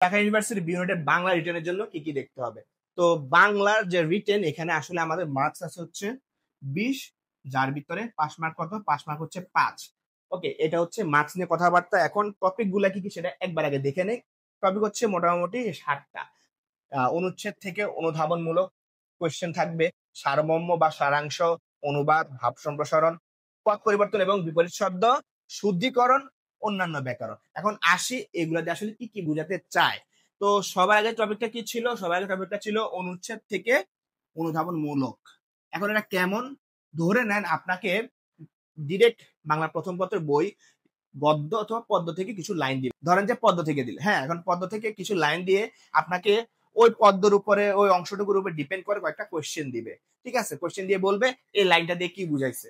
Dhaka university B ইউনিটের বাংলা রিটেনের জন্য কি কি দেখতে হবে। তো বাংলার যে রিটেন, এখানে আসলে আমাদের মার্কস আছে হচ্ছে 20, যার ভিতরে পাস মার্ক কত, পাস মার্ক হচ্ছে 5। ওকে, এটা হচ্ছে মার্কস নিয়ে কথাবার্তা। এখন টপিক গুলা কি কি সেটা একবার আগে দেখে নেই। টপিক হচ্ছে মোটামুটি 60টা। অনুচ্ছেদ থেকে অনুধাবনমূলক কোয়েশ্চেন থাকবে, সারমর্ম বা সারাংশ, অনুবাদ, ভাব সম্প্রসারণ, পদ পরিবর্তন এবং বিপরীত শব্দ, শুদ্ধিকরণ, অন্যান্য ব্যাকরণ। এখন আসি এগুলা দিয়ে আসলে কি কি বুঝাতে চায়। তো সবার আগে টপিকটা কি ছিল? সবার আগে টপিকটা ছিল অনুচ্ছেদ থেকে অনুধাবনমূলক। এখন এটা কেমন? ধরে নেন আপনাকে ডিরেক্ট বাংলা প্রথম পত্রের বই গদ্য অথবা পদ্য থেকে কিছু লাইন দিল, ধরেন যে পদ্য থেকে দিল। হ্যাঁ, এখন পদ্য থেকে কিছু লাইন দিয়ে আপনাকে ওই পদ্যর উপরে, ওই অংশটুকুর উপরে ডিপেন্ড করে কয়েকটা কোয়েশ্চেন দিবে। ঠিক আছে, কোয়েশ্চেন দিয়ে বলবে এই লাইনটা দিয়ে কি বুঝাইছে।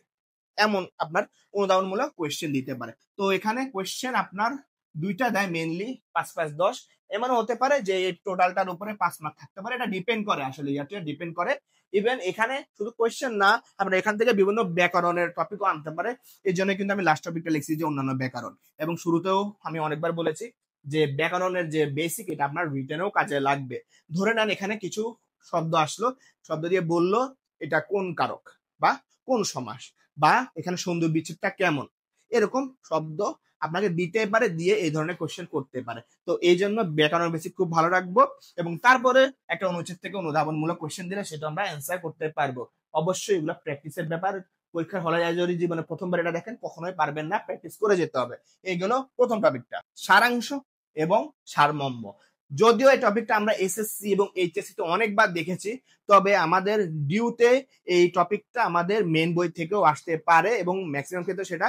এমন আপনার অনুধাবনমূলক কোয়েশ্চেন দিতে পারে। তো এখানে কোয়েশ্চেন আপনার দুইটা দেয় মেনলি, 5-5-10। এমনও হতে পারে যে এই টোটালটার উপরে 5 মার্ক থাকতে পারে। এটা ডিপেন্ড করে, আসলে ইয়াতে ডিপেন্ড করে। ইভেন এখানে শুধু কোয়েশ্চেন না, আপনার এখান থেকে বিভিন্ন ব্যাকরণের টপিকও আনতে পারে। এই জন্য কিন্তু আমি লাস্ট টপিকটা লিখছি যে অন্যান্য ব্যাকরণ। এবং শুরুতেও আমি অনেকবার বলেছি যে ব্যাকরণের যে বেসিক, এটা আপনার রিটেনেও কাজে লাগবে। ধরে নেন এখানে কিছু শব্দ আসলো, শব্দ দিয়ে বললো এটা কোন কারক বা কোন সমাস, বা এখানে সন্ধি বিচ্ছেদটা কেমন, এরকম শব্দ আপনাকে দিতে পারে, দিয়ে এই ধরনের কোশ্চেন করতে পারে। তো এই জন্য ব্যাকরণ বেসিক খুব ভালো রাখবো, এবং তারপরে একটা অনুচ্ছেদ থেকে অনুধাবনমূলক কোশ্চেন দিলে সেটা আমরা অ্যান্সার করতে পারবো। অবশ্যই এগুলো প্র্যাকটিসের ব্যাপার। পরীক্ষার হলে যদি জীবনে প্রথমবার এটা দেখেন, কখনোই পারবেন না, প্র্যাকটিস করে যেতে হবে। এইগুলো প্রথম টপিকটা, সারাংশ এবং সারমর্ম। যদিও এই টপিকটা আমরা এসএসসি এবং এইচএসসি তে অনেকবার দেখেছি, তবে আমাদের ডিউতে এই টপিকটা আমাদের মেন বই থেকেও আসতে পারে, এবং ম্যাক্সিমাম ক্ষেত্রে সেটা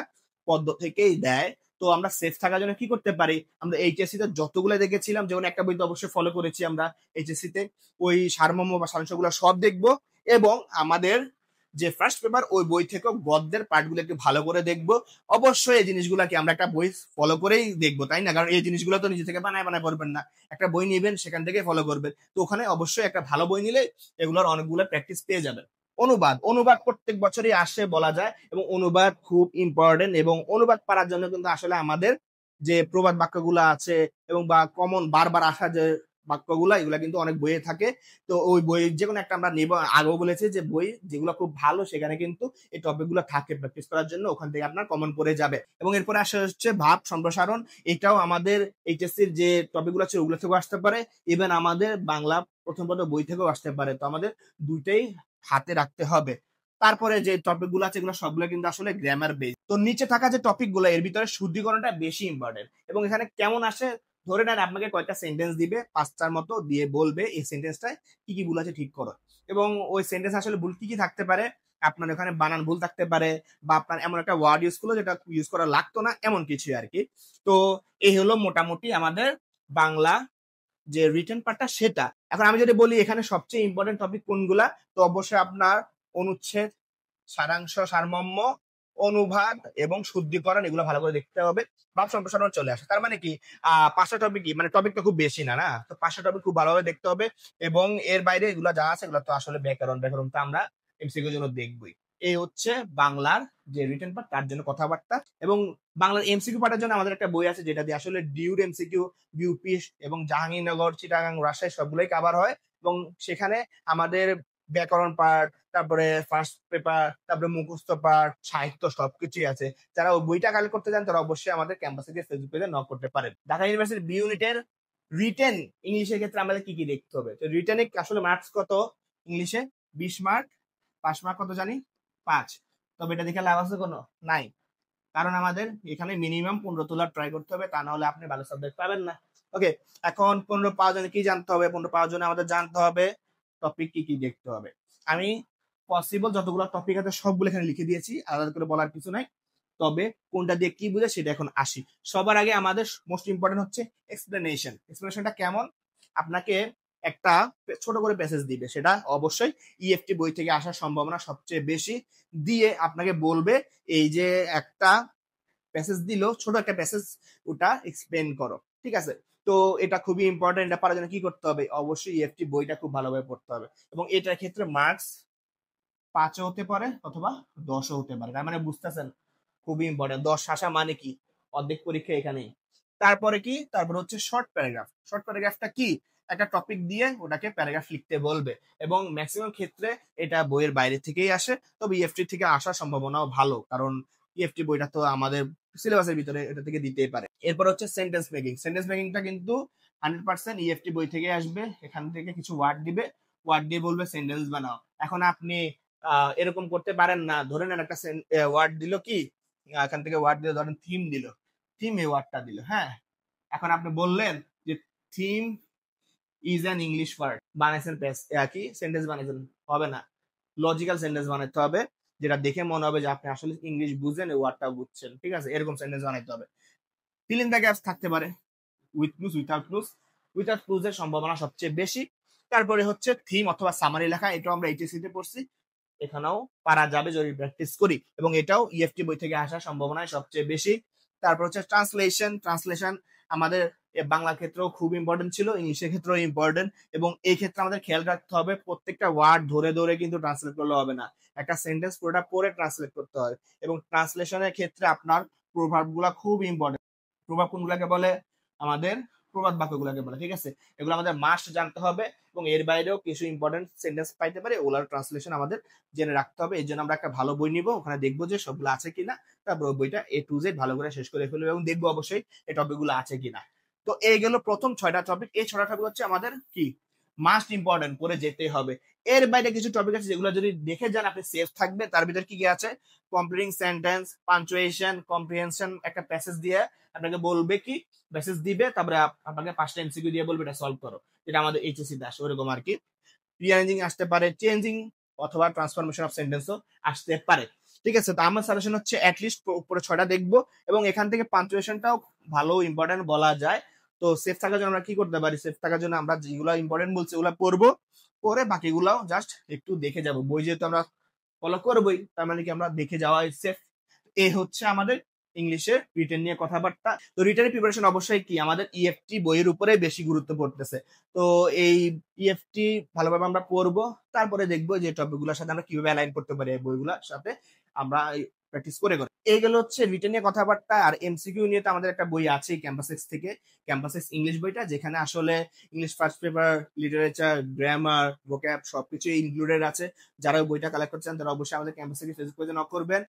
পদ্য থেকেই দেয়। তো আমরা সেফ থাকার জন্য কি করতে পারি, আমরা এইচএসসি তে যতগুলো দেখেছিলাম, যেমন একটা বই তো অবশ্যই ফলো করেছি আমরা এইচএসসি তে, ওই সারমর্ম বা সারাংশগুলো সব দেখবো। এবং আমাদের যে ফার্স্ট পেপার, ওই বই থেকেও গদ্যের পার্টগুলো একটু ভালো করে দেখবো। অবশ্যই এই জিনিসগুলোকে আমরা একটা বই ফলো করেই দেখবো, তাই না? কারণ এই জিনিসগুলো তো নিজে থেকে বানায় বানায় করবেন না, একটা বই নিবেন, সেখান থেকে ফলো করবেন। তো ওখানে অবশ্যই একটা ভালো বই নিলে এগুলোর অনেকগুলো প্র্যাকটিস পেয়ে যাবেন। অনুবাদ, অনুবাদ প্রত্যেক বছরই আসে বলা যায়, এবং অনুবাদ খুব ইম্পর্টেন্ট। এবং অনুবাদ পারার জন্য কিন্তু আসলে আমাদের যে প্রবাদ বাক্যগুলো আছে, এবং বা কমন বারবার আসা যে বাক্যগুলো, এগুলো কিন্তু অনেক বইয়ে থাকে। তো ওই বই যে কোনো একটা আমরা নেব। আগেও বলেছি যে বই যেগুলো খুব ভালো, সেখানে কিন্তু এই টপিক গুলো থাকে প্র্যাকটিস করার জন্য, ওখান থেকে আপনার কমন পড়ে যাবে। এবং এরপরে আসা হচ্ছে ভাব সম্প্রসারণ। এটাও আমাদের এইচএসসির যে টপিক গুলো আছে ওগুলো থেকেও আসতে পারে, ইভেন আমাদের বাংলা প্রথম পত্র বই থেকেও আসতে পারে। তো আমাদের দুইটাই হাতে রাখতে হবে। তারপরে যে টপিক গুলো আছে, এগুলো সবগুলো কিন্তু আসলে গ্রামার বেস। তো নিচে থাকা যে টপিক গুলো, এর ভিতরে শুদ্ধিকরণটা বেশি ইম্পর্টেন্ট। এবং এখানে কেমন আসে, ধরে নেন আপনাকে কয়েকটা সেন্টেন্স দিবে, 5টার মতো, দিয়ে বলবে এই সেন্টেন্সটায় কি কি ভুল আছে ঠিক করো। এবং ওই সেন্টেন্স আসলে ভুল কি কি থাকতে পারে, আপনার ওখানে বানান ভুল থাকতে পারে, বা আপনার এমন একটা ওয়ার্ড ইউজ করলো যেটা ইউজ করা লাগতো না, এমন কিছু আর কি। তো এই হলো মোটামুটি আমাদের বাংলা যে রিটেন পার্টটা সেটা। এখন আমি যদি বলি এখানে সবচেয়ে ইম্পর্টেন্ট টপিক কোনগুলা, তো অবশ্যই আপনার অনুচ্ছেদ, সারাংশ, সারমর্ম, অনুবাদ এবং শুদ্ধিকরণ, এগুলো ভালো করে দেখতে হবে। ভাব সম্প্রসারণ চলে আসে, তার মানে কি 5টা টপিক, মানে টপিকটা খুব বেশি না, না? তো 5টা টপিক খুব ভালোভাবে দেখতে হবে। এবং এর বাইরে এগুলো যা আছে, এগুলো তো আসলে ব্যাকরণ, ব্যাকরণ তো আমরা এমসিকিউর জন্য দেখবই। এই হচ্ছে বাংলার যে রিটেন পার্ট, তার জন্য কথাবার্তা। এবং বাংলার এমসিকিউ পার্টের জন্য আমাদের একটা বই আছে, যেটা দিয়ে আসলে ডিউর এমসিকিউ, ইউপি এবং জাহাঙ্গীরনগর, চিটাগাং, রাজশাহী সবগুলোই কাভার হয়। এবং সেখানে আমাদের ব্যাকরণ পার্ট, তারপরে ফার্স্ট পেপার, তারপরে মুখস্থ পার্ট, সাহিত্য সবকিছুই আছে। যারা ওই বইটা কালেক্ট করতে চান, তারা অবশ্যই আমাদের ক্যাম্পাসে গিয়ে ফেসবুক পেজে নক করতে পারেন। ঢাকা ইউনিভার্সিটি বি ইউনিটের রিটেন ইংলিশের ক্ষেত্রে আমাদের কি কি দেখতে হবে। তো রিটেনে আসলে মার্কস কত ইংলিশে? 20 মার্ক। পাস মার্ক কত জানি? 5। তবে এটা দেখে লাভ আছে কোনো? নাই। কারণ আমাদের এখানে মিনিমাম 15 তোলার ট্রাই করতে হবে, তা না হলে আপনি ভালো সাবজেক্ট পাবেন না। ওকে, এখন 15 পাওয়ার জন্য কি জানতে হবে? 15 পাওয়ার জন্য আমাদের জানতে হবে টপিক কি কি দেখতে হবে। আমি পসিবল যতগুলো টপিক আছে সবগুলো এখানে লিখে দিয়েছি, আলাদা করে বলার কিছু নাই। তবে কোনটা দিয়ে কি বুঝে সেটা এখন আসি। সবার আগে আমাদের মোস্ট ইম্পর্টেন্ট হচ্ছে এক্সপ্লেনেশন। এক্সপ্লেনেশনটা কেমন? আপনাকে একটা ছোট করে প্যাসেজ দিবে, সেটা অবশ্যই ইএফটি বই থেকে আসার সম্ভাবনা সবচেয়ে বেশি। দিয়ে আপনাকে বলবে এই যে একটা প্যাসেজ দিল, ছোট একটা প্যাসেজ, ওটা এক্সপ্লেন করো। ঠিক আছে? তো এটা খুবই ইম্পর্টেন্ট। এটা পারার জন্য কি করতে হবে? অবশ্যই ইএফটি বইটা খুব ভালোভাবে পড়তে হবে। এবং এটার ক্ষেত্রে মার্কস 5ও হতে পারে অথবা 10ও হতে পারে। তার মানে বুঝতেছেন, খুবই ইম্পর্টেন্ট। 10 আসা মানে কি? অর্ধেক পরীক্ষা এখানেই। তারপরে কি, তারপরে হচ্ছে শর্ট প্যারাগ্রাফ। শর্ট প্যারাগ্রাফটা কি, একটা টপিক দিয়ে ওটাকে প্যারাগ্রাফ লিখতে বলবে, এবং ম্যাক্সিমাম ক্ষেত্রে এটা বইয়ের বাইরে থেকেই আসে, তবে ইএফটি থেকে আসার সম্ভাবনাও ভালো, কারণ ইএফটি বইটা তো আমাদের সিলেবাসের ভিতরে এটা থেকে দিতেই পারে। এরপর হচ্ছে সেন্টেন্স মেকিং। সেন্টেন্স মেকিংটা কিন্তু 100% ইএফটি বই থেকে আসবে। এখান থেকে কিছু ওয়ার্ড দিবে, ওয়ার্ড দিয়ে বলবে সেন্টেন্স বানাও। এখন আপনি এরকম করতে পারেন না, ধরে নেন একটা ওয়ার্ড দিল কি, এখান থেকে ওয়ার্ড দিয়ে ধরেন থিম দিল, থিম এই ওয়ার্ডটা দিল, হ্যাঁ। এখন আপনি বললেন যে theme is an English word, বানাইছেন কি সেন্টেন্স বানাইছেন, হবে না। লজিক্যাল সেন্টেন্স বানাইতে হবে, যেটা দেখে মনে হবে যে আপনি আসলে ইংলিশ বুঝেন, এই ওয়ার্ডটা বুঝছেন, ঠিক আছে, এরকম সেন্টেন্স বানাইতে হবে। ফিল ইন দ্য গ্যাপস থাকতে পারে, with clues, without clues. Without ক্লুজের সম্ভাবনা সবচেয়ে বেশি। তারপরে হচ্ছে থিম অথবা সামারি লেখা, এটাও আমরা এইচএসসি তে পড়ছি, এখানেও পারা যাবে যদি প্র্যাকটিস করি, এবং এটাও ইএফটি বই থেকে আসার সম্ভাবনা সবচেয়ে বেশি। তারপর হচ্ছে ট্রান্সলেশন। ট্রান্সলেশন আমাদের বাংলা ক্ষেত্রেও খুব ইম্পর্টেন্ট ছিল, ইংলিশের ক্ষেত্রেও ইম্পর্টেন্ট, এবং এই ক্ষেত্রে আমাদের খেয়াল রাখতে হবে প্রত্যেকটা ওয়ার্ড ধরে ধরে কিন্তু ট্রান্সলেট করলে হবে না, একটা সেন্টেন্স পুরোটা পড়ে ট্রান্সলেট করতে হয়। এবং ট্রান্সলেশনের ক্ষেত্রে আপনার প্রভাব গুলা খুব ইম্পর্টেন্ট। প্রভাব কোনগুলাকে বলে, আমাদের প্রবাদ বাক্যগুলোকে বলে, ঠিক আছে, এগুলো আমাদের মাস্ট জানতে হবে, এবং এর বাইরেও কিছু ইম্পর্টেন্ট সেন্টেন্স পাইতে পারে, ওগুলোর ট্রান্সলেশন আমাদের জেনে রাখতে হবে। এই জন্য আমরা একটা ভালো বই নিব, ওখানে দেখবো যে সবগুলো আছে কিনা, তারপর বইটা এ টু জেড ভালো করে শেষ করে ফেলবো, এবং দেখবো অবশ্যই এই টপিক গুলো আছে কিনা। তো এই গেল প্রথম 6টা টপিক। এই 6টা টপিক হচ্ছে আমাদের কি মাস্ট ইম্পর্টেন্ট, করে যেতে হবে। এর বাইরে কিছু টপিক আছে যেগুলো যদি দেখে যান আপনি সেফ থাকবে। তার ভিতরে কি কি আছে, কমপ্লিটিং সেন্টেন্স, পাঞ্চুয়েশন, কম্প্রিহেনশন, একটা প্যাসেজ দিয়ে আপনাকে বলবে কি, মেসেজ দিবে, তারপরে আপনাকে 5টা এমসিকিউ দিয়ে বলবে এটা সলভ করো, যেটা আমাদের এইচএসসি তে আসে ওরকম আর কি। রিঅ্যারেঞ্জিং আসতে পারে, চেঞ্জিং অথবা ট্রান্সফরমেশন অফ সেন্টেন্সও আসতে পারে, ঠিক আছে। তো আমার সাজেশন হচ্ছে অ্যাটলিস্ট উপরে 6টা দেখবো, এবং এখান থেকে পাঞ্চুয়েশনটাও ভালো ইম্পর্টেন্ট বলা যায়। তো সেফ থাকার জন্য আমরা কি করতে পারি, সেফ থাকার জন্য আমরা যেগুলো ইম্পর্টেন্ট বলছি ওগুলো পড়বো, পরে বাকিগুলাও জাস্ট একটু দেখে যাব। বই যেহেতু আমরা ফলো করবোই, তার মানে কি আমরা দেখে যাওয়াই সেফ। এ হচ্ছে আমাদের ইংলিশের রিটেন নিয়ে কথাবার্তা। তো রিটেনের প্রিপারেশন অবশ্যই কি আমাদের ইএফটি বইয়ের উপরে বেশি গুরুত্ব পড়তেছে। তো এই ইএফটি ভালোভাবে আমরা পড়বো, তারপরে দেখবো যে টপিকগুলোর সাথে আমরা কিভাবে অ্যালাইন করতে পারি এই বইগুলোর সাথে, আমরা প্র্যাকটিস করে করে। এইগুলো হচ্ছে রিটেন নিয়ে কথাবার্তা। আর এমসিকিউ নিয়ে তো আমাদের একটা বই আছে ক্যাম্পাস এক্স থেকে, ক্যাম্পাস এক্স ইংলিশ বইটা, যেখানে আসলে English first paper, literature, grammar, vocab সবকিছু ইনক্লুডেড আছে। যারা বইটা কালেক্ট করছেন তারা অবশ্যই আমাদের ক্যাম্পাস থেকে ফেসবুক পেজে নক করবেন।